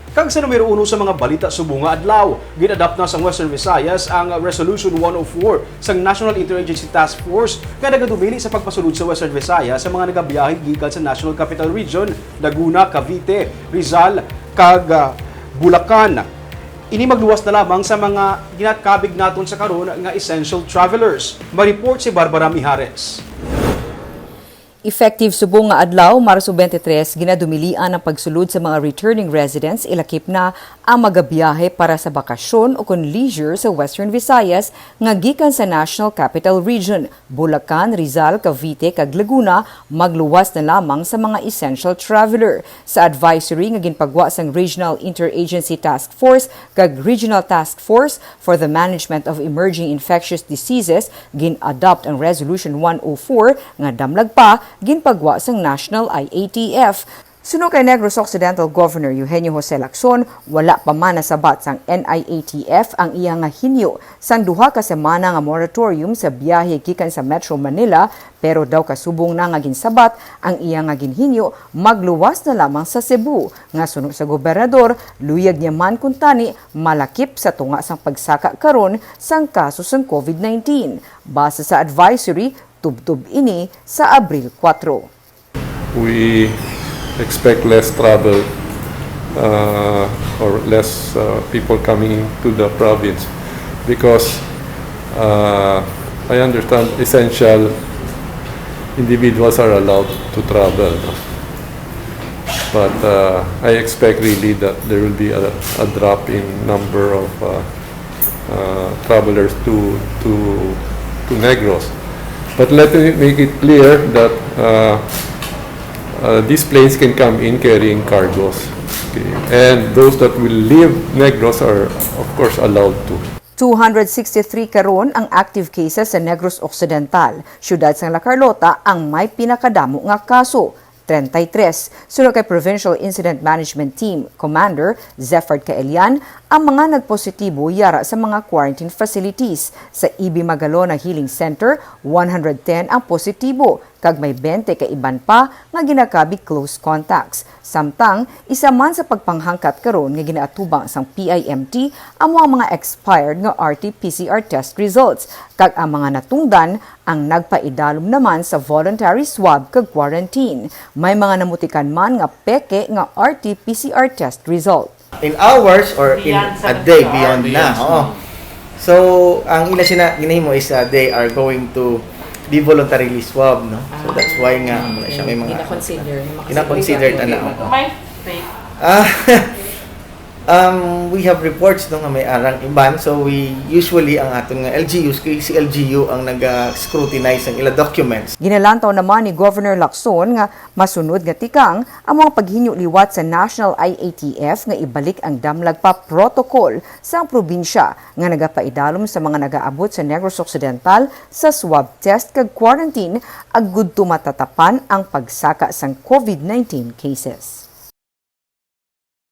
Kag sa numero 1 sa mga balita subong nga adlaw, gin-adapt na sa Western Visayas ang Resolution 104 sa National Interagency Task Force nga nagadumili sa pagpasulod sa Western Visayas sa mga nagabiyahe gikan sa National Capital Region, Laguna, Cavite, Rizal, kag Bulacan. Ini magluwas na lamang sa mga ginakabig naton sa karon nga essential travelers. Ma-report si Barbara Mijares. Effective subong nga adlaw, Marso 23, ginadumilian ang pagsulod sa mga returning residents ilakip na ang magabiyahe para sa bakasyon o kon leisure sa Western Visayas nga gikan sa National Capital Region, Bulacan, Rizal, Cavite kag Laguna magluwas na lamang sa mga essential traveler. Sa advisory nga ginpagwa sang Regional Interagency Task Force kag Regional Task Force for the Management of Emerging Infectious Diseases, gin-adopt ang Resolution 104 nga damlag pa ginpagwa sang National IATF. Suno kay Negros Occidental Governor Eugenio Jose Lacson, wala pa man nasabat sang NIATF ang iyang nga hinyo sang duha ka semana nga moratorium sa biyahe gikan sa Metro Manila, pero daw kasubong na nga ginsabat ang iyang nga ginhinyo magluwas na lamang sa Cebu nga suno sa gobernador luyag niya man kuntani malakip sa tunga sang pagsaka karon sang kaso sang COVID-19. Base sa advisory, tubtub ini sa Abril 4. We expect less travel or less people coming to the province because I understand essential individuals are allowed to travel. But I expect really that there will be a drop in number of travelers to Negros. But let me make it clear that these planes can come in carrying cargos. Okay. And those that will leave Negros are, of course, allowed to. 263 karon ang active cases sa Negros Occidental. Siyudad sang La Carlota ang may pinakadamo nga kaso, 33. Sunod kay Provincial Incident Management Team Commander Zeffard Kaelian, ang mga nagpositibo yara sa mga quarantine facilities. Sa Ibi Magalona Healing Center, 110 ang positibo, kag may 20 ka iban pa nga ginakabi close contacts. Samtang, isa man sa pagpanghangkat karon nga ginaatubang sang PIMT ang mga expired nga RT-PCR test results, kag ang mga natungdan ang nagpaidalom naman sa voluntary swab kag quarantine. May mga namutikan man nga peke nga RT-PCR test result. In hours or in a day beyond na. Oo. So, ang ila ginahimo is they are going to be voluntarily swab, no? So that's why nga siya may mga ina-consider na. May fake. We have reports no nga may arang iban, so we usually ang aton nga LGUs kay si LGU ang naga-scrutinize ang ila documents. Ginalantaw naman ni Governor Lacson nga masunod nga tikang ang mga paghinyo liwat sa National IATF nga ibalik ang damlag pa protocol sa probinsya nga nagapaidalom sa mga nagaabot sa Negros Occidental sa swab test kag quarantine agud tumatatapan ang pagsaka sang COVID-19 cases.